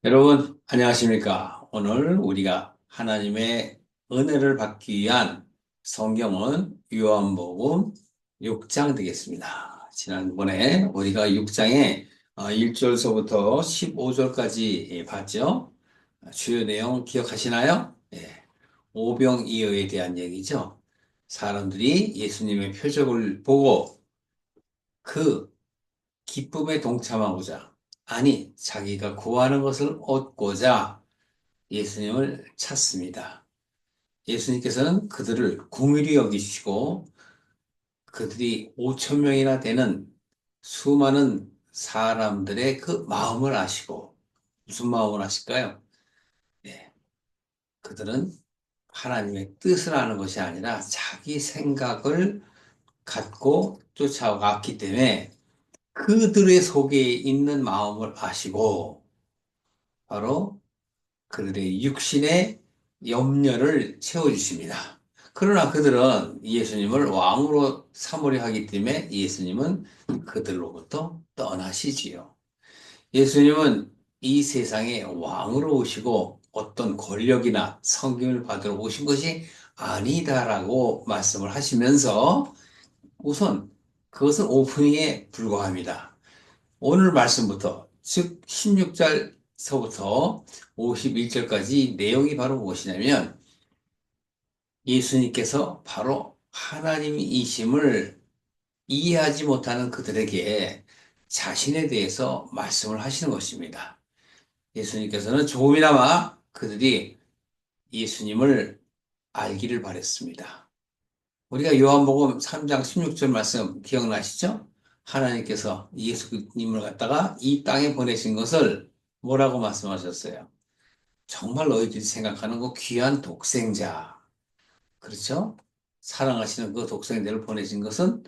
여러분, 안녕하십니까? 오늘 우리가 하나님의 은혜를 받기 위한 성경은 요한복음 6장 되겠습니다. 지난번에 우리가 6장에 1절서부터 15절까지 봤죠? 주요 내용 기억하시나요? 예, 오병이어에 대한 얘기죠. 사람들이 예수님의 표적을 보고 그 기쁨에 동참하고자, 아니, 자기가 구하는 것을 얻고자 예수님을 찾습니다. 예수님께서는 그들을 긍휼히 여기시고 그들이 5천 명이나 되는 수많은 사람들의 그 마음을 아시고, 무슨 마음을 아실까요? 네, 그들은 하나님의 뜻을 아는 것이 아니라 자기 생각을 갖고 쫓아왔기 때문에 그들의 속에 있는 마음을 아시고 바로 그들의 육신의 염려를 채워주십니다. 그러나 그들은 예수님을 왕으로 삼으려 하기 때문에 예수님은 그들로부터 떠나시지요. 예수님은 이 세상에 왕으로 오시고 어떤 권력이나 성김을 받으러 오신 것이 아니다라고 말씀을 하시면서 우선 그것은 오프닝에 불과합니다. 오늘 말씀부터, 즉 16절서부터 51절까지 내용이 바로 무엇이냐면 예수님께서 바로 하나님이심을 이해하지 못하는 그들에게 자신에 대해서 말씀을 하시는 것입니다. 예수님께서는 조금이나마 그들이 예수님을 알기를 바랬습니다. 우리가 요한복음 3장 16절 말씀 기억나시죠? 하나님께서 예수님을 갖다가 이 땅에 보내신 것을 뭐라고 말씀하셨어요? 정말 너희들이 생각하는 그 귀한 독생자, 그렇죠? 사랑하시는 그 독생자를 보내신 것은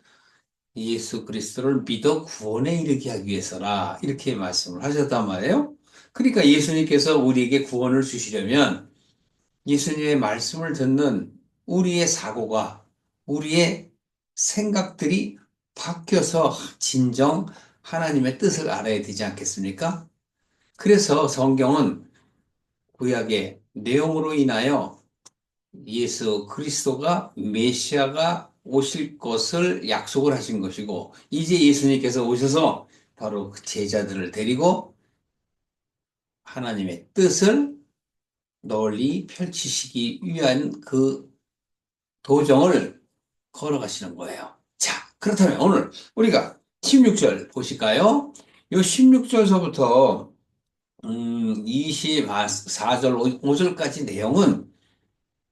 예수 그리스도를 믿어 구원에 이르게 하기 위해서라, 이렇게 말씀을 하셨단 말이에요. 그러니까 예수님께서 우리에게 구원을 주시려면 예수님의 말씀을 듣는 우리의 사고가, 우리의 생각들이 바뀌어서 진정 하나님의 뜻을 알아야 되지 않겠습니까? 그래서 성경은 구약의 내용으로 인하여 예수 그리스도가 메시아가 오실 것을 약속을 하신 것이고, 이제 예수님께서 오셔서 바로 그 제자들을 데리고 하나님의 뜻을 널리 펼치시기 위한 그 도정을 걸어가시는 거예요. 자, 그렇다면 오늘 우리가 16절 보실까요? 요 16절서부터 24절, 5절까지 내용은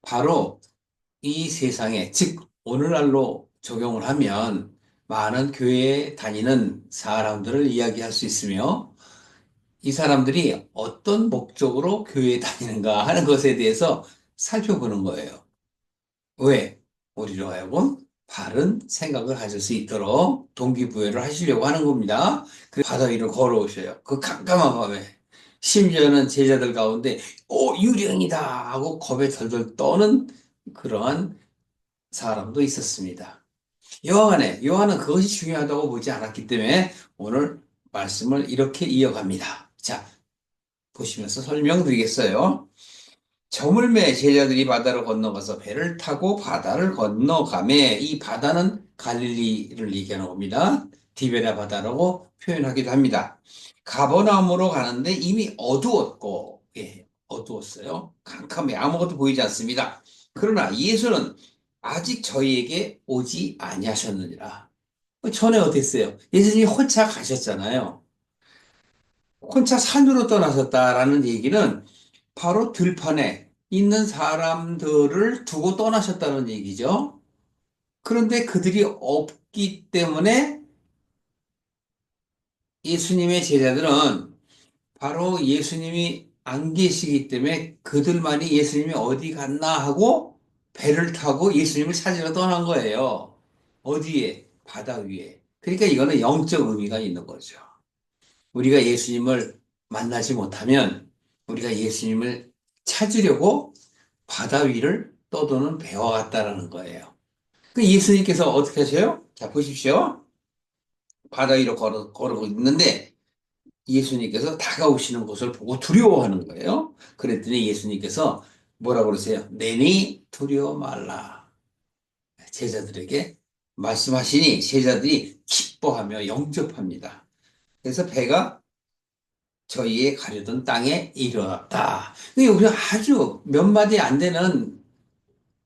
바로 이 세상에, 즉 오늘날로 적용을 하면 많은 교회에 다니는 사람들을 이야기할 수 있으며, 이 사람들이 어떤 목적으로 교회에 다니는가 하는 것에 대해서 살펴보는 거예요. 왜? 우리로 하여금 바른 생각을 가질 수 있도록 동기부여를 하시려고 하는 겁니다. 그 바다 위를 걸어오셔요. 그 깜깜한 밤에. 심지어는 제자들 가운데, 유령이다! 하고 겁에 덜덜 떠는 그러한 사람도 있었습니다. 요한은 그것이 중요하다고 보지 않았기 때문에 오늘 말씀을 이렇게 이어갑니다. 자, 보시면서 설명드리겠어요. 저물매 제자들이 바다를 건너가서 배를 타고 바다를 건너가매, 이 바다는 갈릴리를 얘기하는 겁니다. 디베라 바다라고 표현하기도 합니다. 가버나움으로 가는데 이미 어두웠고, 예, 어두웠어요. 캄캄해 아무것도 보이지 않습니다. 그러나 예수는 아직 저희에게 오지 아니하셨느니라. 전에 어땠어요? 예수님이 혼자 가셨잖아요. 혼자 산으로 떠나셨다라는 얘기는 바로 들판에 있는 사람들을 두고 떠나셨다는 얘기죠. 그런데 그들이 없기 때문에 예수님의 제자들은 바로 예수님이 안 계시기 때문에 그들만이 예수님이 어디 갔나 하고 배를 타고 예수님을 찾으러 떠난 거예요. 어디에? 바다 위에. 그러니까 이거는 영적 의미가 있는 거죠. 우리가 예수님을 만나지 못하면 우리가 예수님을 찾으려고 바다 위를 떠도는 배와 같다라는 거예요. 그 예수님께서 어떻게 하셔요? 자, 보십시오. 바다 위로 걸어고 있는데 예수님께서 다가오시는 것을 보고 두려워하는 거예요. 그랬더니 예수님께서 뭐라고 그러세요? 내니 두려워 말라. 제자들에게 말씀하시니 제자들이 기뻐하며 영접합니다. 그래서 배가 저희의 가려던 땅에 이르렀다. 여기서 아주 몇 마디 안 되는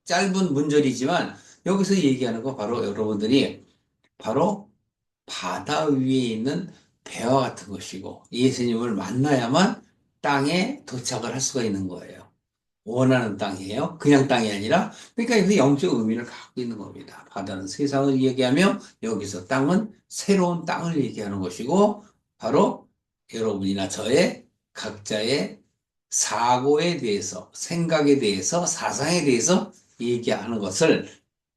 짧은 문절이지만 여기서 얘기하는 거 바로 여러분들이 바로 바다 위에 있는 배와 같은 것이고 예수님을 만나야만 땅에 도착을 할 수가 있는 거예요. 원하는 땅이에요. 그냥 땅이 아니라 그러니까 여기서 영적 의미를 갖고 있는 겁니다. 바다는 세상을 얘기하며 여기서 땅은 새로운 땅을 얘기하는 것이고 바로 여러분이나 저의 각자의 사고에 대해서 생각에 대해서 사상에 대해서 얘기하는 것을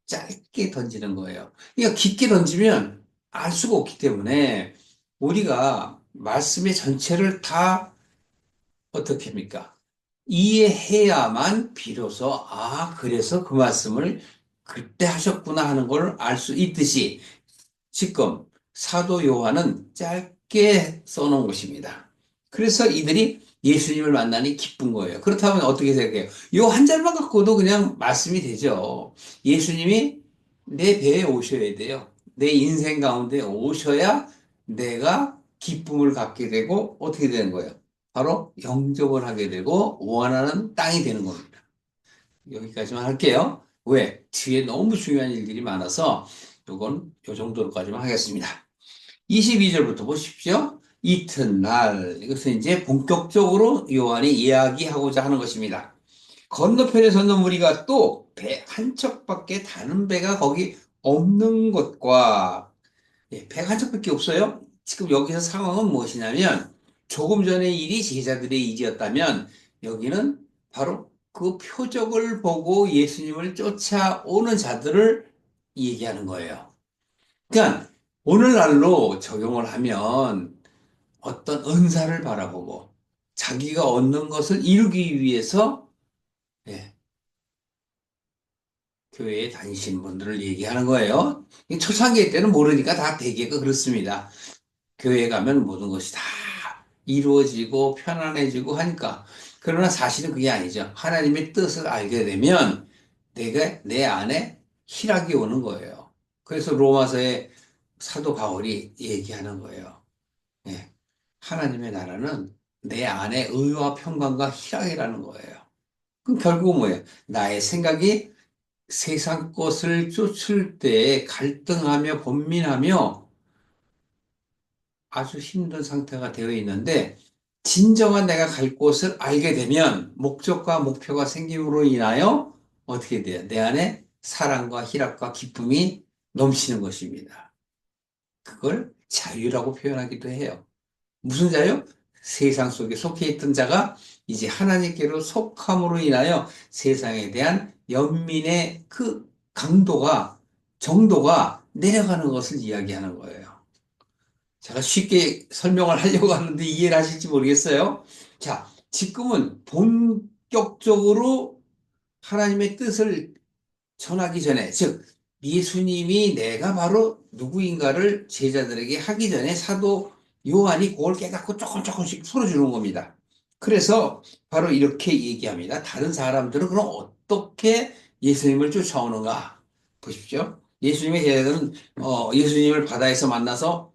짧게 던지는 거예요. 그러니까 깊게 던지면 알 수가 없기 때문에 우리가 말씀의 전체를 다 어떻게 합니까? 이해해야만 비로소 그래서 그 말씀을 그때 하셨구나 하는 걸 알 수 있듯이 지금 사도 요한은 짧게 써놓은 것입니다. 그래서 이들이 예수님을 만나니 기쁜 거예요. 그렇다면 어떻게 생각해요? 요 한 절만 갖고도 그냥 말씀이 되죠. 예수님이 내 배에 오셔야 돼요. 내 인생 가운데 오셔야 내가 기쁨을 갖게 되고 어떻게 되는 거예요? 바로 영접을 하게 되고 원하는 땅이 되는 겁니다. 여기까지만 할게요. 왜? 뒤에 너무 중요한 일들이 많아서 요건 요 정도로까지만 하겠습니다. 22절부터 보십시오. 이튿날 이것은 이제 본격적으로 요한이 이야기하고자 하는 것입니다. 건너편에 섰는 무리가 또 배 한 척밖에 다른 배가 거기 없는 것과 배가 한 척밖에 없어요. 지금 여기서 상황은 무엇이냐면 조금 전의 일이 제자들의 일이었다면 여기는 바로 그 표적을 보고 예수님을 쫓아오는 자들을 얘기하는 거예요. 그러니까 오늘날로 적용을 하면 어떤 은사를 바라보고 자기가 얻는 것을 이루기 위해서 예, 교회에 다니시는 분들을 얘기하는 거예요. 초창기 때는 모르니까 다 대개가 그렇습니다. 교회 가면 모든 것이 다 이루어지고 편안해지고 하니까. 그러나 사실은 그게 아니죠. 하나님의 뜻을 알게 되면 내가 내 안에 희락이 오는 거예요. 그래서 로마서에 사도 바울이 얘기하는 거예요. 예. 하나님의 나라는 내 안에 의와 평강과 희락이라는 거예요. 그럼 결국은 뭐예요? 나의 생각이 세상 것을 쫓을 때 갈등하며 번민하며 아주 힘든 상태가 되어 있는데 진정한 내가 갈 곳을 알게 되면 목적과 목표가 생김으로 인하여 어떻게 돼요? 내 안에 사랑과 희락과 기쁨이 넘치는 것입니다. 그걸 자유라고 표현하기도 해요. 무슨 자유? 세상 속에 속해 있던 자가 이제 하나님께로 속함으로 인하여 세상에 대한 연민의 그 강도가, 정도가 내려가는 것을 이야기하는 거예요. 제가 쉽게 설명을 하려고 하는데 이해를 하실지 모르겠어요. 자, 지금은 본격적으로 하나님의 뜻을 전하기 전에, 즉, 예수님이 내가 바로 누구인가를 제자들에게 하기 전에 사도 요한이 그걸 깨닫고 조금 조금씩 풀어주는 겁니다. 그래서 바로 이렇게 얘기합니다. 다른 사람들은 그럼 어떻게 예수님을 쫓아오는가? 보십시오. 예수님의 제자들은 예수님을 바다에서 만나서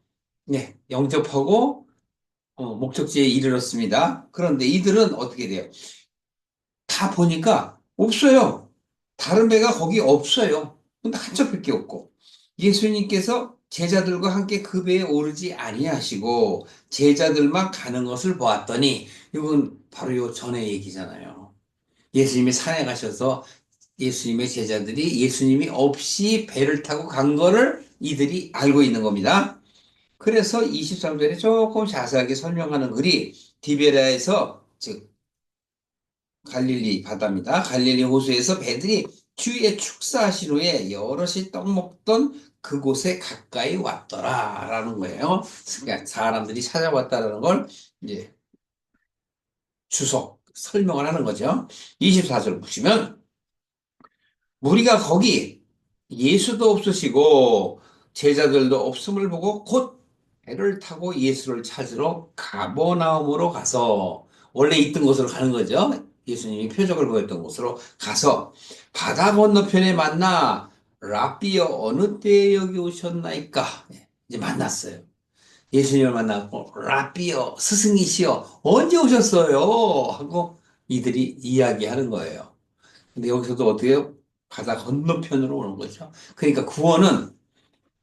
영접하고 목적지에 이르렀습니다. 그런데 이들은 어떻게 돼요? 다 보니까 없어요. 다른 배가 거기 없어요. 근데 한 척밖에 없고. 예수님께서 제자들과 함께 그 배에 오르지 아니하시고 제자들만 가는 것을 보았더니 이건 바로 요 전의 얘기잖아요. 예수님이 산에 가셔서 예수님의 제자들이 예수님이 없이 배를 타고 간 거를 이들이 알고 있는 겁니다. 그래서 23절에 조금 자세하게 설명하는 글이 디베라에서 즉 갈릴리 바다입니다. 갈릴리 호수에서 배들이 주위에 축사하신 후에 여럿이 떡 먹던 그곳에 가까이 왔더라라는 거예요. 그러니까 사람들이 찾아왔다라는 걸 이제 주석 설명을 하는 거죠. 24절 보시면 무리가 거기 예수도 없으시고 제자들도 없음을 보고 곧 배를 타고 예수를 찾으러 가버나움으로 가서 원래 있던 곳으로 가는 거죠. 예수님이 표적을 보였던 곳으로 가서 바다 건너편에 만나 랍비여 어느 때에 여기 오셨나이까? 이제 만났어요. 예수님을 만나고 랍비여 스승이시여 언제 오셨어요? 하고 이들이 이야기하는 거예요. 근데 여기서도 어떻게 해요? 바다 건너편으로 오는 거죠. 그러니까 구원은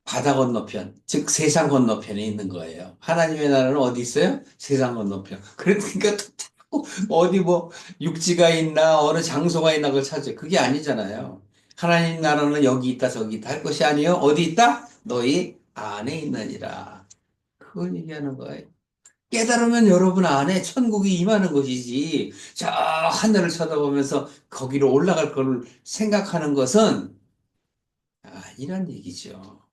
바다 건너편, 즉 세상 건너편에 있는 거예요. 하나님의 나라는 어디 있어요? 세상 건너편. 그러니까 또 어디 뭐 육지가 있나 어느 장소가 있나 그걸 찾아요. 그게 아니잖아요. 하나님 나라는 여기 있다 저기 있다 할 것이 아니요. 어디 있다? 너희 안에 있느니라. 그걸 얘기하는 거예요. 깨달으면 여러분 안에 천국이 임하는 것이지. 저 하늘을 쳐다보면서 거기로 올라갈 걸 생각하는 것은 이런 얘기죠.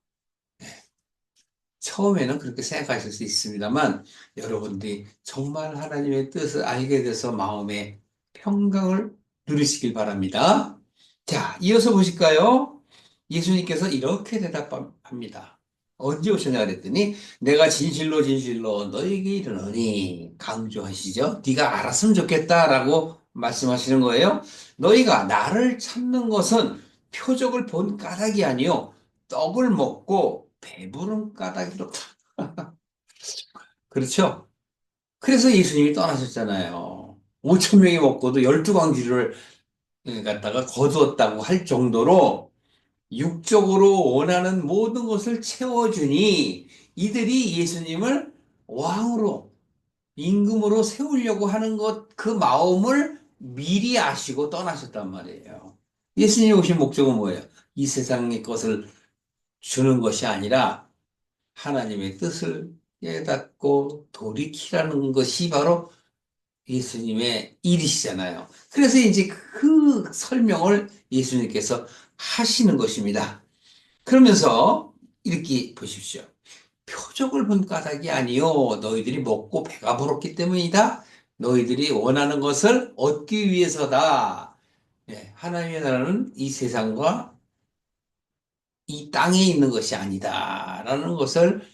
처음에는 그렇게 생각하실 수 있습니다만 여러분들이 정말 하나님의 뜻을 알게 돼서 마음의 평강을 누리시길 바랍니다. 자, 이어서 보실까요? 예수님께서 이렇게 대답합니다. 언제 오셨냐 그랬더니 내가 진실로 진실로 너에게 이르노니 강조하시죠. 네가 알았으면 좋겠다라고 말씀하시는 거예요. 너희가 나를 찾는 것은 표적을 본 까닭이 아니요 떡을 먹고 배부른 까닭이로다. 그렇죠? 그래서 예수님이 떠나셨잖아요. 5천 명이 먹고도 12광지를 갖다가 거두었다고 할 정도로 육적으로 원하는 모든 것을 채워주니 이들이 예수님을 왕으로 임금으로 세우려고 하는 것, 그 마음을 미리 아시고 떠나셨단 말이에요. 예수님이 오신 목적은 뭐예요? 이 세상의 것을 주는 것이 아니라 하나님의 뜻을 깨닫고 돌이키라는 것이 바로 예수님의 일이시잖아요. 그래서 이제 그 설명을 예수님께서 하시는 것입니다. 그러면서 이렇게 보십시오. 표적을 본 까닭이 아니요. 너희들이 먹고 배가 부렀기 때문이다. 너희들이 원하는 것을 얻기 위해서다. 하나님의 나라는 이 세상과 이 땅에 있는 것이 아니다. 라는 것을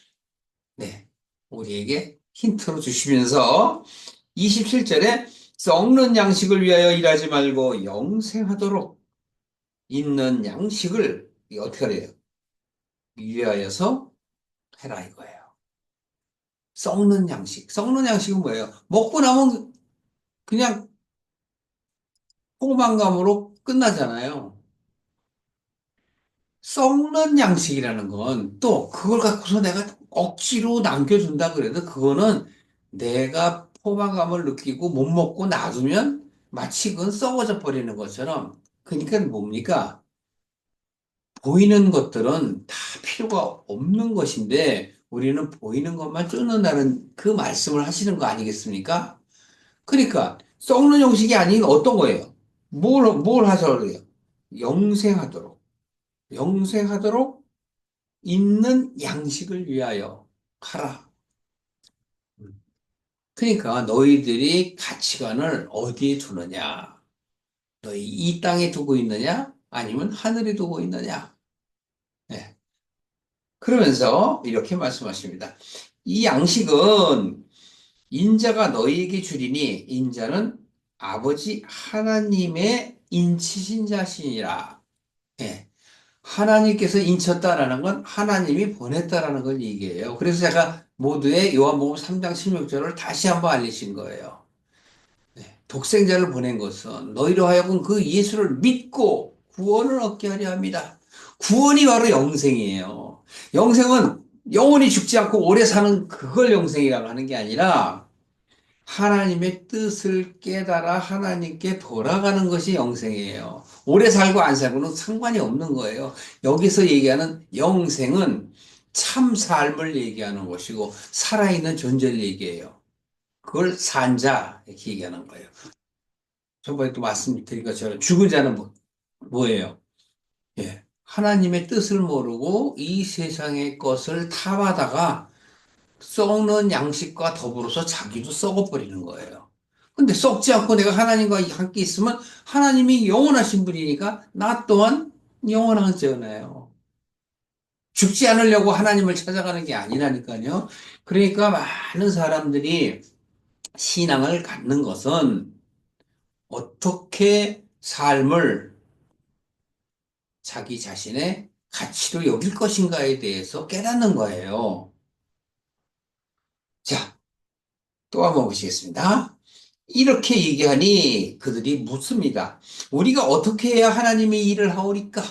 네, 우리에게 힌트로 주시면서 27절에 썩는 양식을 위하여 일하지 말고 영생하도록 있는 양식을 어떻게 해요? 위하여서 해라 이거예요. 썩는 양식. 썩는 양식은 뭐예요? 먹고 나면 그냥 포만감으로 끝나잖아요. 썩는 양식이라는 건 또 그걸 갖고서 내가 억지로 남겨준다 그래도 그거는 내가 포만감을 느끼고 못 먹고 놔두면 마치 그건 썩어져 버리는 것처럼 그러니까 뭡니까? 보이는 것들은 다 필요가 없는 것인데 우리는 보이는 것만 쫓는다는 그 말씀을 하시는 거 아니겠습니까? 그러니까 썩는 양식이 아닌 어떤 거예요? 뭘 하셔야 돼요? 영생하도록. 영생하도록 있는 양식을 위하여 하라. 그러니까 너희들이 가치관을 어디에 두느냐? 너희 이 땅에 두고 있느냐? 아니면 하늘에 두고 있느냐? 네. 그러면서 이렇게 말씀하십니다. 이 양식은 인자가 너희에게 주리니 인자는 아버지 하나님의 인치신 자신이라. 예. 하나님께서 인쳤다라는 건 하나님이 보냈다라는 걸 얘기해요. 그래서 제가 모두의 요한복음 3장 16절을 다시 한번 알리신 거예요. 독생자를 보낸 것은 너희로 하여금 그 예수를 믿고 구원을 얻게 하려 합니다. 구원이 바로 영생이에요. 영생은 영원히 죽지 않고 오래 사는 그걸 영생이라고 하는 게 아니라 하나님의 뜻을 깨달아 하나님께 돌아가는 것이 영생이에요. 오래 살고 안 살고는 상관이 없는 거예요. 여기서 얘기하는 영생은 참 삶을 얘기하는 것이고 살아있는 존재를 얘기해요. 그걸 산자 이렇게 얘기하는 거예요. 저번에 또 말씀드린 것처럼 죽은 자는 뭐예요? 예. 하나님의 뜻을 모르고 이 세상의 것을 탐하다가 썩는 양식과 더불어서 자기도 썩어버리는 거예요. 근데 썩지 않고 내가 하나님과 함께 있으면 하나님이 영원하신 분이니까 나 또한 영원하잖아요. 죽지 않으려고 하나님을 찾아가는 게 아니라니까요. 그러니까 많은 사람들이 신앙을 갖는 것은 어떻게 삶을 자기 자신의 가치로 여길 것인가에 대해서 깨닫는 거예요. 자, 또 한번 보시겠습니다. 이렇게 얘기하니 그들이 묻습니다. 우리가 어떻게 해야 하나님의 일을 하오리까?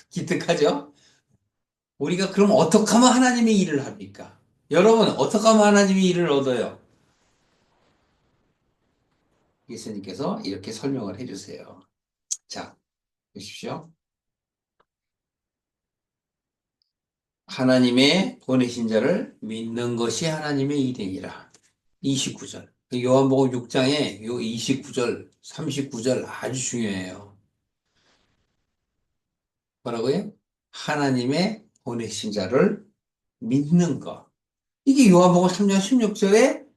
기특하죠? 우리가 그럼 어떻게 하면 하나님의 일을 합니까? 여러분, 어떻게 하면 하나님의 일을 얻어요? 예수님께서 이렇게 설명을 해주세요. 자, 보십시오. 하나님의 보내신 자를 믿는 것이 하나님의 일이니라. 29절. 요한복음 6장에 요 29절, 39절 아주 중요해요. 뭐라고요? 하나님의 보내신 자를 믿는 것. 이게 요한복음 3장 16절에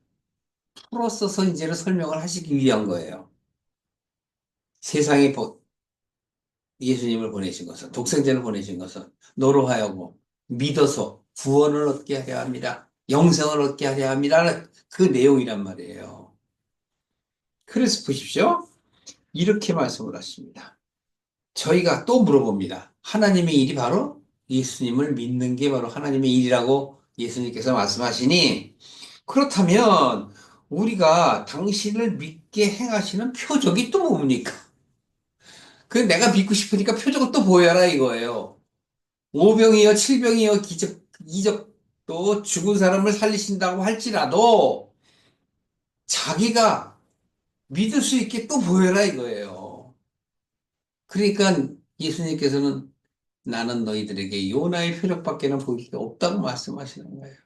풀어 써서 이제는 설명을 하시기 위한 거예요. 세상에 예수님을 보내신 것은, 독생자를 보내신 것은 너로 하여금 믿어서 구원을 얻게 하려 합니다. 영생을 얻게 하려 합니다. 그 내용이란 말이에요. 그래서 보십시오. 이렇게 말씀을 하십니다. 저희가 또 물어봅니다. 하나님의 일이 바로 예수님을 믿는 게 바로 하나님의 일이라고 예수님께서 말씀하시니, 그렇다면 우리가 당신을 믿게 행하시는 표적이 또 뭡니까? 그 내가 믿고 싶으니까 표적을 또 보여라 이거예요. 오병이어 칠병이어 기적 또 죽은 사람을 살리신다고 할지라도 자기가 믿을 수 있게 또 보여라 이거예요. 그러니까 예수님께서는 나는 너희들에게 요나의 표적밖에는 보일 게 없다고 말씀하시는 거예요.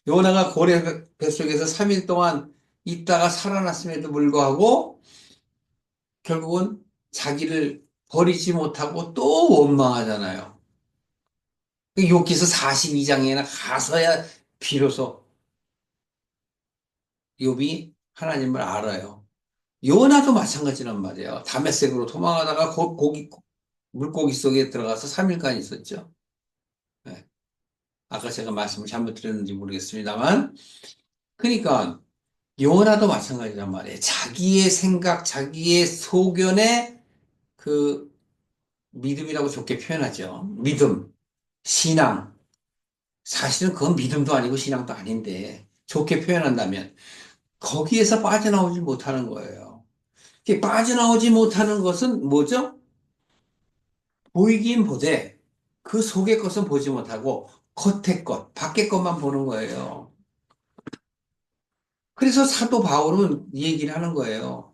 요나가 고래 뱃속에서 3일 동안 있다가 살아났음에도 불구하고 결국은 자기를 버리지 못하고 또 원망하잖아요. 욥기서 42장에나 가서야 비로소 욥이 하나님을 알아요. 요나도 마찬가지란 말이에요. 다메섹으로 도망하다가 물고기 속에 들어가서 3일간 있었죠. 네. 아까 제가 말씀을 잘못 드렸는지 모르겠습니다만. 그러니까 요나도 마찬가지란 말이에요. 자기의 생각, 자기의 소견의 그 믿음이라고 좋게 표현하죠. 믿음, 신앙. 사실은 그건 믿음도 아니고 신앙도 아닌데 좋게 표현한다면 거기에서 빠져나오지 못하는 거예요. 이게 빠져나오지 못하는 것은 뭐죠? 보이긴 보되 그 속의 것은 보지 못하고 겉의 것, 밖의 것만 보는 거예요. 그래서 사도 바울은 이 얘기를 하는 거예요.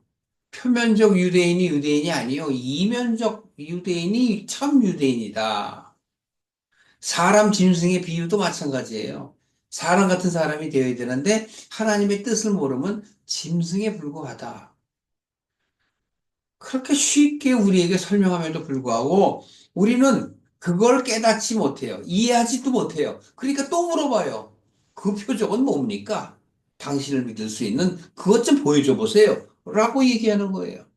표면적 유대인이 유대인이 아니요. 이면적 유대인이 참 유대인이다. 사람 짐승의 비유도 마찬가지예요. 사람 같은 사람이 되어야 되는데 하나님의 뜻을 모르면 짐승에 불과하다. 그렇게 쉽게 우리에게 설명함에도 불구하고 우리는 그걸 깨닫지 못해요. 이해하지도 못해요. 그러니까 또 물어봐요. 그 표적은 뭡니까? 당신을 믿을 수 있는 그것 좀 보여줘 보세요. 라고 얘기하는 거예요.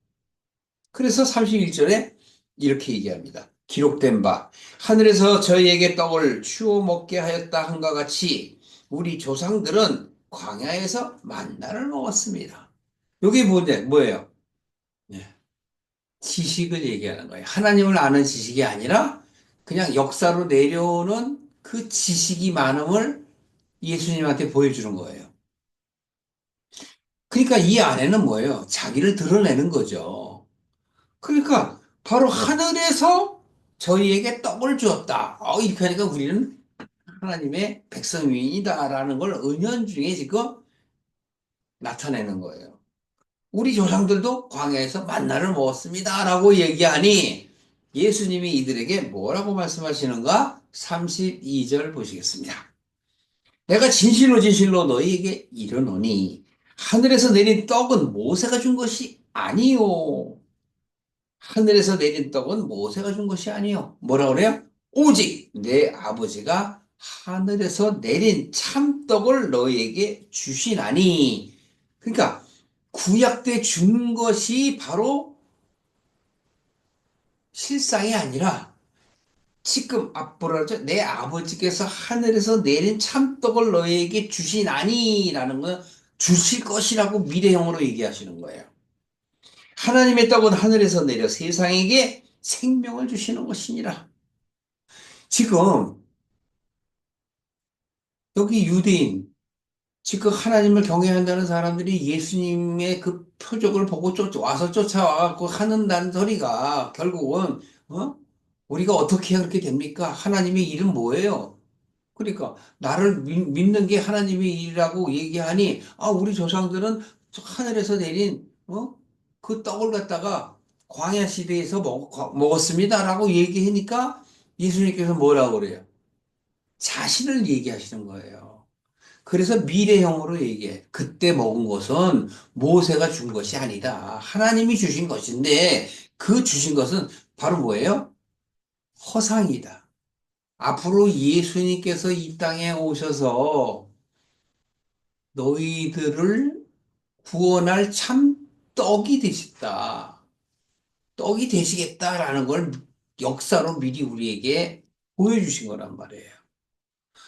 그래서 31절에 이렇게 얘기합니다. 기록된 바 하늘에서 저희에게 떡을 주워 먹게 하였다 한과 같이 우리 조상들은 광야에서 만나를 먹었습니다. 이게 뭐예요? 네. 지식을 얘기하는 거예요. 하나님을 아는 지식이 아니라 그냥 역사로 내려오는 그 지식이 많음을 예수님한테 보여주는 거예요. 그러니까 이 안에는 뭐예요? 자기를 드러내는 거죠. 그러니까 바로 하늘에서 저희에게 떡을 주었다. 이렇게 하니까 우리는 하나님의 백성이다라는 걸 은연중에 지금 나타내는 거예요. 우리 조상들도 광야에서 만나를 먹었습니다라고 얘기하니 예수님이 이들에게 뭐라고 말씀하시는가? 32절 보시겠습니다. 내가 진실로 진실로 너희에게 이르노니 하늘에서 내린 떡은 모세가 준 것이 아니요. 하늘에서 내린 떡은 모세가 준 것이 아니요. 뭐라 그래요? 오직 내 아버지가 하늘에서 내린 참떡을 너희에게 주시나니. 그러니까 구약 때 준 것이 바로 실상이 아니라 지금 앞으로 내 아버지께서 하늘에서 내린 참떡을 너에게 주시나니라는 건 주실 것이라고 미래형으로 얘기하시는 거예요. 하나님의 떡은 하늘에서 내려 세상에게 생명을 주시는 것이니라. 지금 여기 유대인, 지금 하나님을 경외한다는 사람들이 예수님의 그 표적을 보고 와서 쫓아와갖고 하는다는 소리가 결국은, 어? 우리가 어떻게 해야 그렇게 됩니까? 하나님의 일은 뭐예요? 그러니까 나를 믿는 게 하나님의 일이라고 얘기하니, 우리 조상들은 저 하늘에서 내린, 그 떡을 갖다가 광야 시대에서 먹었습니다라고 얘기하니까 예수님께서 뭐라고 그래요? 자신을 얘기하시는 거예요. 그래서 미래형으로 얘기해. 그때 먹은 것은 모세가 준 것이 아니다. 하나님이 주신 것인데 그 주신 것은 바로 뭐예요? 허상이다. 앞으로 예수님께서 이 땅에 오셔서 너희들을 구원할 참 떡이 되셨다. 떡이 되시겠다라는 걸 역사로 미리 우리에게 보여주신 거란 말이에요.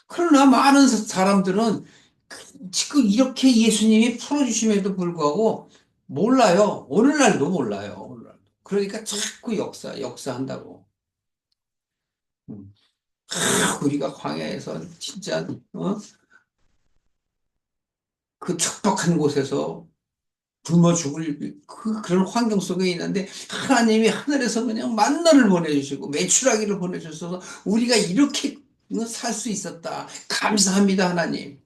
그러나 많은 사람들은 지금 이렇게 예수님이 풀어주심에도 불구하고 몰라요. 오늘날도 몰라요. 오늘날도. 그러니까 자꾸 역사한다고. 음. 우리가 광야에서 진짜, 그 척박한 곳에서 굶어 죽을 그런 환경 속에 있는데 하나님이 하늘에서 그냥 만나를 보내주시고 메추라기를 보내주셔서 우리가 이렇게 살 수 있었다. 감사합니다, 하나님.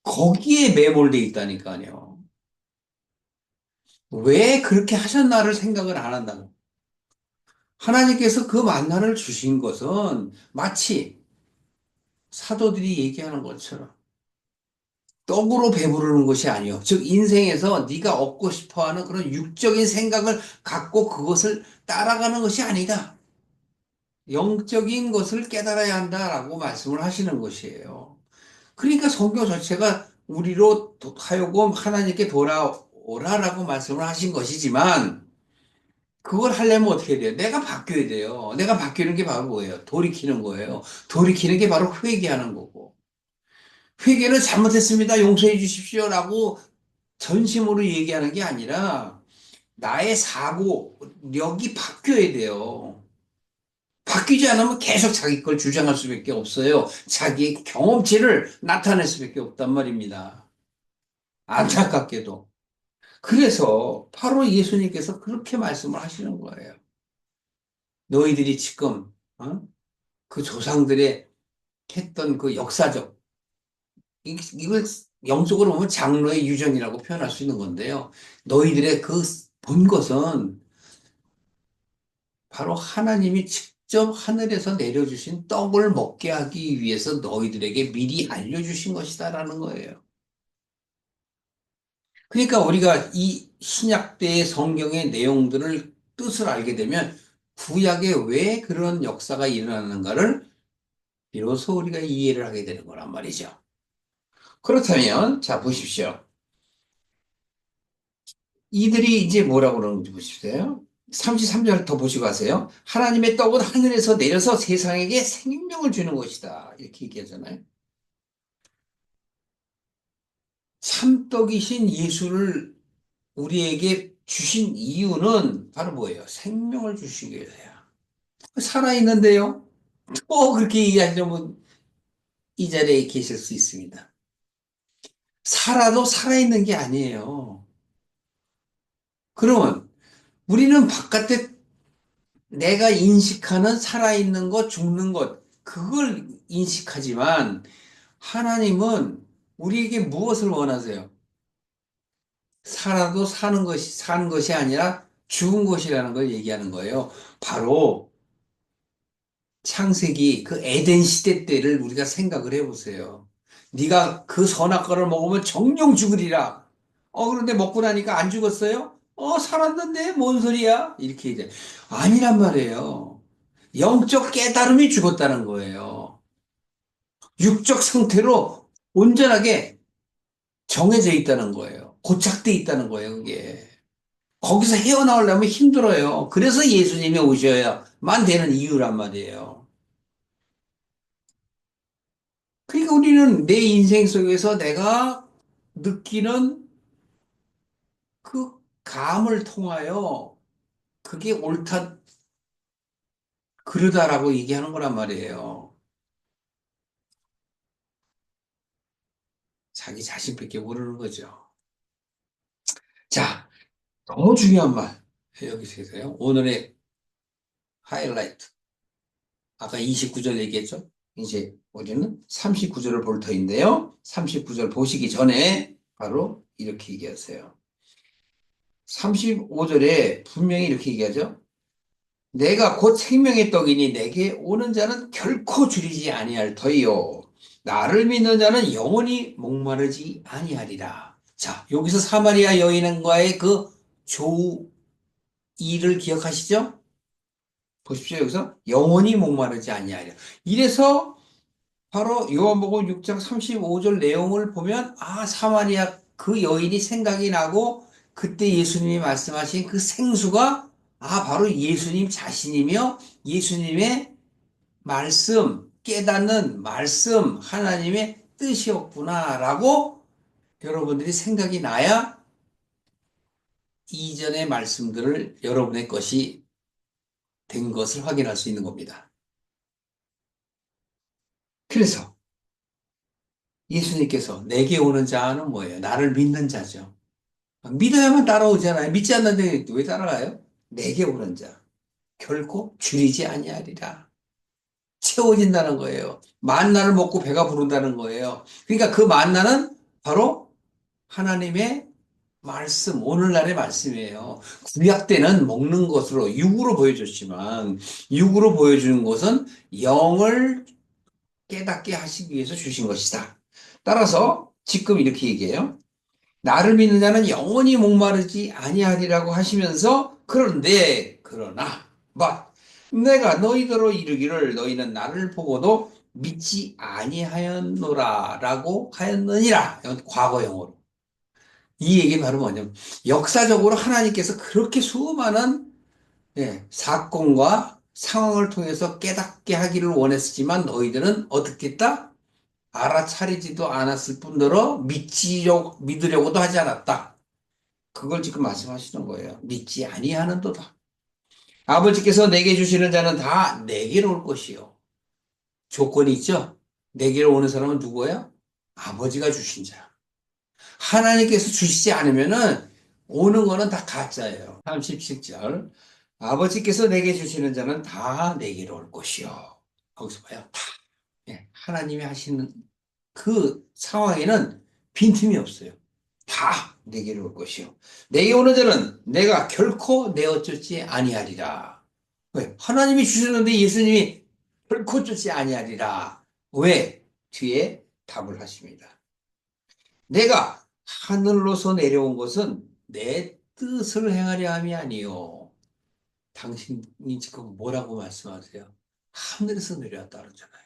거기에 매몰돼 있다니까요. 왜 그렇게 하셨나를 생각을 안 한다고. 하나님께서 그 만나를 주신 것은 마치 사도들이 얘기하는 것처럼 떡으로 배부르는 것이 아니요. 즉 인생에서 네가 얻고 싶어하는 그런 육적인 생각을 갖고 그것을 따라가는 것이 아니다. 영적인 것을 깨달아야 한다라고 말씀을 하시는 것이에요. 그러니까 성경 자체가 우리로 하여금 하나님께 돌아오라라고 말씀을 하신 것이지만 그걸 하려면 어떻게 돼요? 내가 바뀌어야 돼요. 내가 바뀌는 게 바로 뭐예요? 돌이키는 거예요. 돌이키는 게 바로 회개하는 거고. 회개를 잘못했습니다. 용서해 주십시오라고 전심으로 얘기하는 게 아니라 나의 사고력이 바뀌어야 돼요. 바뀌지 않으면 계속 자기 걸 주장할 수밖에 없어요. 자기의 경험치를 나타낼 수밖에 없단 말입니다. 안타깝게도. 그래서 바로 예수님께서 그렇게 말씀을 하시는 거예요. 너희들이 지금 그 조상들의 했던 그 역사적 이걸 영적으로 보면 장로의 유전이라고 표현할 수 있는 건데요. 너희들의 그 본 것은 바로 하나님이 직접 하늘에서 내려주신 떡을 먹게 하기 위해서 너희들에게 미리 알려주신 것이다라는 거예요. 그러니까 우리가 이 신약 때의 성경의 내용들을 뜻을 알게 되면 구약에 왜 그런 역사가 일어나는가를 비로소 우리가 이해를 하게 되는 거란 말이죠. 그렇다면 자 보십시오. 이들이 이제 뭐라고 그러는지 보십시오. 33절 더 보시고 가세요. 하나님의 떡은 하늘에서 내려서 세상에게 생명을 주는 것이다. 이렇게 얘기하잖아요. 참떡이신 예수를 우리에게 주신 이유는 바로 뭐예요? 생명을 주시기 위해서야. 살아있는데요. 또 그렇게 얘기하려면 이 자리에 계실 수 있습니다. 살아도 살아있는 게 아니에요. 그러면 우리는 바깥에 내가 인식하는 살아있는 것, 죽는 것, 그걸 인식하지만 하나님은 우리에게 무엇을 원하세요? 살아도 사는 것이 아니라 죽은 것이라는 걸 얘기하는 거예요. 바로 창세기 그 에덴 시대 때를 우리가 생각을 해보세요. 네가 그 선악과를 먹으면 정령 죽으리라. 그런데 먹고 나니까 안 죽었어요? 살았는데 뭔 소리야? 이렇게 이제 아니란 말이에요. 영적 깨달음이 죽었다는 거예요. 육적 상태로 온전하게 정해져 있다는 거예요. 고착돼 있다는 거예요, 그게. 거기서 헤어나오려면 힘들어요. 그래서 예수님이 오셔야만 되는 이유란 말이에요. 그러니까 우리는 내 인생 속에서 내가 느끼는 그 감을 통하여 그게 옳다, 그르다라고 얘기하는 거란 말이에요. 자기 자신밖에 모르는 거죠. 자, 너무 중요한 말. 여기서 해서요. 오늘의 하이라이트. 아까 29절 얘기했죠? 이제 우리는 39절을 볼 터인데요. 39절 보시기 전에 바로 이렇게 얘기하세요. 35절에 분명히 이렇게 얘기하죠. 내가 곧 생명의 떡이니 내게 오는 자는 결코 줄이지 아니할 터이요. 나를 믿는 자는 영원히 목마르지 아니하리라. 자, 여기서 사마리아 여인과의 그 조의를 기억하시죠? 보십시오. 여기서 영원히 목마르지 아니하리라. 이래서 바로 요한복음 6장 35절 내용을 보면 사마리아 그 여인이 생각이 나고 그때 예수님이 말씀하신 그 생수가 바로 예수님 자신이며 예수님의 말씀, 깨닫는 말씀, 하나님의 뜻이었구나라고 여러분들이 생각이 나야 이전의 말씀들을 여러분의 것이 된 것을 확인할 수 있는 겁니다. 그래서 예수님께서 내게 오는 자는 뭐예요? 나를 믿는 자죠. 믿어야만 따라오잖아요. 믿지 않는데 왜 따라가요? 내게 오는 자. 결코 줄이지 아니하리라. 채워진다는 거예요. 만나를 먹고 배가 부른다는 거예요. 그러니까 그 만나는 바로 하나님의 말씀, 오늘날의 말씀이에요. 구약 때는 먹는 것으로 육으로 보여줬지만 육으로 보여주는 것은 영을 깨닫게 하시기 위해서 주신 것이다. 따라서 지금 이렇게 얘기해요. 나를 믿는 자는 영원히 목마르지 아니하리라고 하시면서 그러나 but 내가 너희더러 이르기를 너희는 나를 보고도 믿지 아니하였노라라고 하였느니라. 이건 과거형으로. 이 얘기 바로 뭐냐면 역사적으로 하나님께서 그렇게 수많은 사건과 상황을 통해서 깨닫게 하기를 원했지만 너희들은 어떻게 했다? 알아차리지도 않았을 뿐더러 믿으려고도 하지 않았다. 그걸 지금 말씀하시는 거예요. 믿지 아니하는도다. 아버지께서 내게 주시는 자는 다 내게로 올 것이요. 조건이 있죠? 내게로 오는 사람은 누구예요? 아버지가 주신 자. 하나님께서 주시지 않으면은 오는 거는 다 가짜예요. 37절. 아버지께서 내게 주시는 자는 다 내게로 올 것이요. 거기서 봐요. 다. 하나님이 하시는 그 상황에는 빈틈이 없어요. 다 내게로 올 것이요. 내게 오는 자는 내가 결코 내어 쫓지 아니하리라. 왜? 하나님이 주셨는데 예수님이 결코 쫓지 아니하리라. 왜? 뒤에 답을 하십니다. 내가 하늘로서 내려온 것은 내 뜻을 행하려 함이 아니요. 당신이 지금 뭐라고 말씀하세요? 하늘에서 내려왔다 그러잖아요.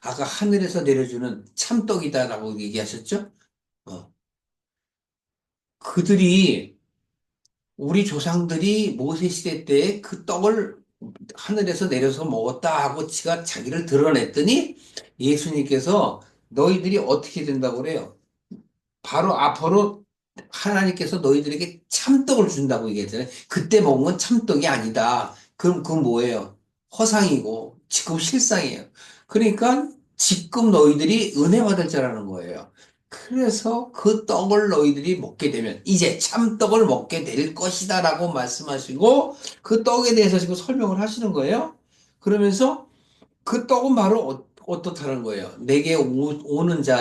아까 하늘에서 내려주는 참떡이다라고 얘기하셨죠? 어. 그들이 우리 조상들이 모세 시대 때 그 떡을 하늘에서 내려서 먹었다 하고 지가 자기를 드러냈더니 예수님께서 너희들이 어떻게 된다고 그래요? 바로 앞으로 하나님께서 너희들에게 참떡을 준다고 얘기했잖아요. 그때 먹은 건 참떡이 아니다. 그럼 그건 뭐예요? 허상이고 지금 실상이에요. 그러니까 지금 너희들이 은혜 받을 자라는 거예요. 그래서 그 떡을 너희들이 먹게 되면 이제 참떡을 먹게 될 것이다라고 말씀하시고 그 떡에 대해서 지금 설명을 하시는 거예요. 그러면서 그 떡은 바로 어떻다는 거예요. 내게 오는 자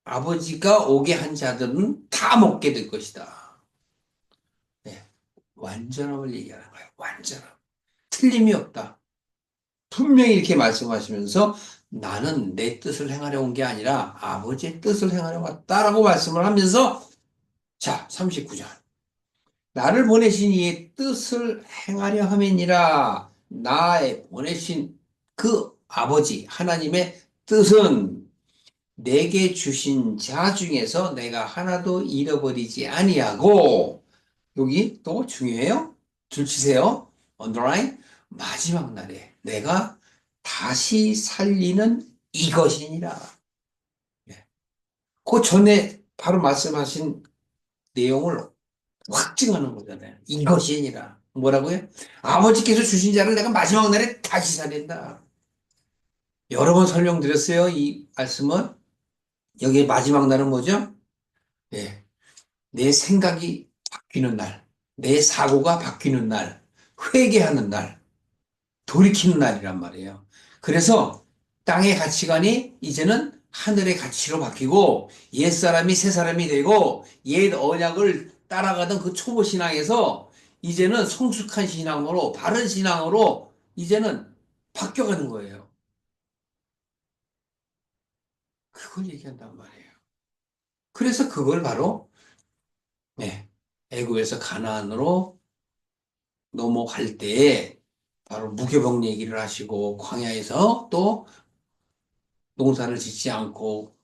아버지가 오게 한 자들은 다 먹게 될 것이다. 네, 완전함을 얘기하는 거예요. 완전함. 틀림이 없다. 분명히 이렇게 말씀하시면서 나는 내 뜻을 행하려 온 게 아니라 아버지의 뜻을 행하려 왔다라고 말씀을 하면서 자, 39절. 나를 보내신 이의 뜻을 행하려 함이니라. 나의 보내신 그 아버지 하나님의 뜻은 내게 주신 자 중에서 내가 하나도 잃어버리지 아니하고 여기 또 중요해요. 줄 치세요. 언더라인. 마지막 날에 내가 다시 살리는 이것이니라. 예. 그 전에 바로 말씀하신 내용을 확증하는 거잖아요. 이것이니라. 뭐라고요? 아버지께서 주신 자를 내가 마지막 날에 다시 살린다. 여러 번 설명드렸어요. 이 말씀은. 여기 마지막 날은 뭐죠? 예. 내 생각이 바뀌는 날, 내 사고가 바뀌는 날, 회개하는 날, 돌이키는 날이란 말이에요. 그래서 땅의 가치관이 이제는 하늘의 가치로 바뀌고 옛사람이 새사람이 되고 옛 언약을 따라가던 그 초보 신앙에서 이제는 성숙한 신앙으로 바른 신앙으로 이제는 바뀌어가는 거예요. 그걸 얘기한단 말이에요. 그래서 그걸 바로 네, 애굽에서 가나안으로 넘어갈 때에 바로 무교병 얘기를 하시고 광야에서 또 농사를 짓지 않고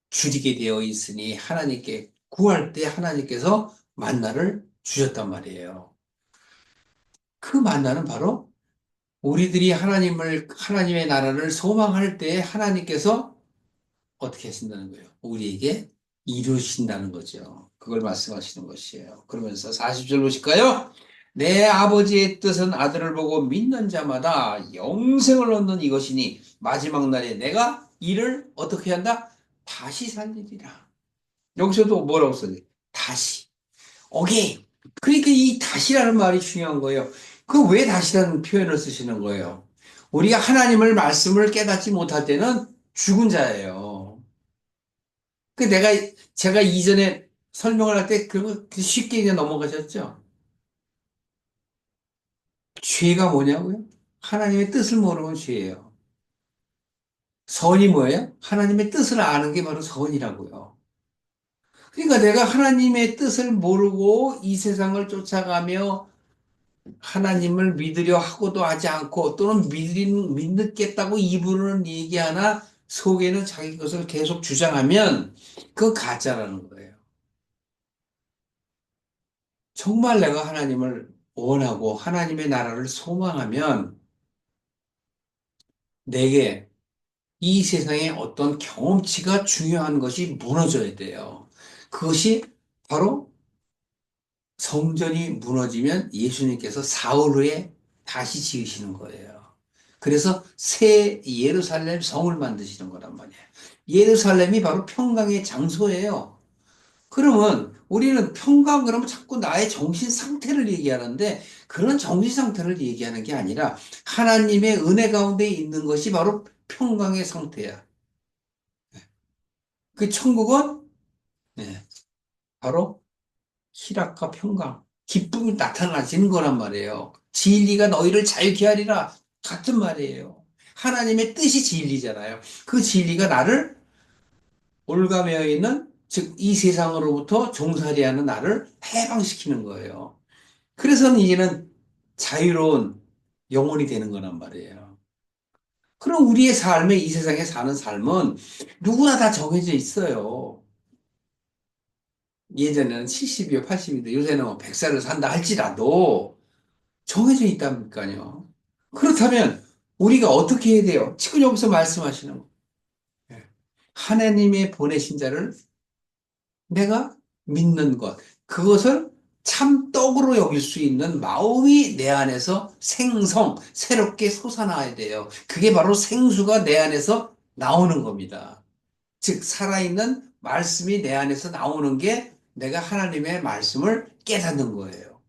줄이게 되어 있으니 하나님께 구할 때 하나님께서 만나를 주셨단 말이에요. 그 만나는 바로 우리들이 하나님의 나라를 소망할 때 하나님께서 어떻게 하신다는 거예요? 우리에게 이루신다는 거죠. 그걸 말씀하시는 것이에요. 그러면서 40절 보실까요? 내 아버지의 뜻은 아들을 보고 믿는 자마다 영생을 얻는 이것이니 마지막 날에 내가 이를 어떻게 한다? 다시 살리리라. 여기서도 뭐라고 써요? 다시. 오케이. 그러니까 이 다시라는 말이 중요한 거예요. 그 왜 다시라는 표현을 쓰시는 거예요? 우리가 하나님을 말씀을 깨닫지 못할 때는 죽은 자예요. 제가 이전에 설명을 할 때 그거 쉽게 그냥 넘어가셨죠? 죄가 뭐냐고요? 하나님의 뜻을 모르는 죄예요. 선이 뭐예요? 하나님의 뜻을 아는 게 바로 선이라고요. 그러니까 내가 하나님의 뜻을 모르고 이 세상을 쫓아가며 하나님을 믿으려 하고도 하지 않고 또는 믿겠다고 입으로는 얘기하나 속에는 자기 것을 계속 주장하면 그건 가짜라는 거예요. 정말 내가 하나님을 원하고 하나님의 나라를 소망하면 내게 이 세상의 어떤 경험치가 중요한 것이 무너져야 돼요. 그것이 바로 성전이 무너지면 예수님께서 사흘 후에 다시 지으시는 거예요. 그래서 새 예루살렘 성을 만드시는 거란 말이에요. 예루살렘이 바로 평강의 장소예요. 그러면 우리는 평강 그러면 자꾸 나의 정신 상태를 얘기하는데 그런 정신 상태를 얘기하는 게 아니라 하나님의 은혜 가운데 있는 것이 바로 평강의 상태야. 그 천국은 네, 바로 희락과 평강, 기쁨이 나타나지는 거란 말이에요. 진리가 너희를 자유케 하리라 같은 말이에요. 하나님의 뜻이 진리잖아요. 그 진리가 나를 올가매어 있는 즉 이 세상으로부터 종살이하는 나를 해방시키는 거예요. 그래서는 이제는 자유로운 영혼이 되는 거란 말이에요. 그럼 우리의 삶에 이 세상에 사는 삶은 누구나 다 정해져 있어요. 예전에는 70이요, 80이도 요새는 뭐 100살을 산다 할지라도 정해져 있다니까요. 그렇다면 우리가 어떻게 해야 돼요? 지금 여기서 말씀하시는 거. 예. 하나님의 보내신 자를 내가 믿는 것. 그것을 참떡으로 여길 수 있는 마음이 내 안에서 새롭게 솟아나야 돼요. 그게 바로 생수가 내 안에서 나오는 겁니다. 즉, 살아있는 말씀이 내 안에서 나오는 게 내가 하나님의 말씀을 깨닫는 거예요.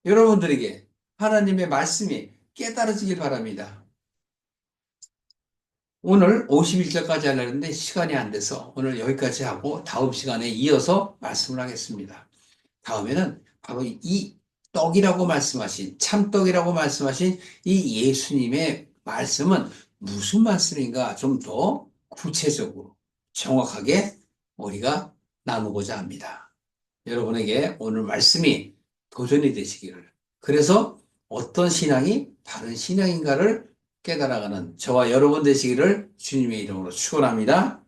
여러분들에게 하나님의 말씀이 깨달아지길 바랍니다. 오늘 51절까지 하려고 했는데 시간이 안 돼서 오늘 여기까지 하고 다음 시간에 이어서 말씀을 하겠습니다. 다음에는 바로 이 떡이라고 말씀하신, 참떡이라고 말씀하신 이 예수님의 말씀은 무슨 말씀인가 좀 더 구체적으로 정확하게 우리가 나누고자 합니다. 여러분에게 오늘 말씀이 도전이 되시기를. 그래서 어떤 신앙이 바른 신앙인가를 깨달아가는 저와 여러분 되시기를 주님의 이름으로 축원합니다.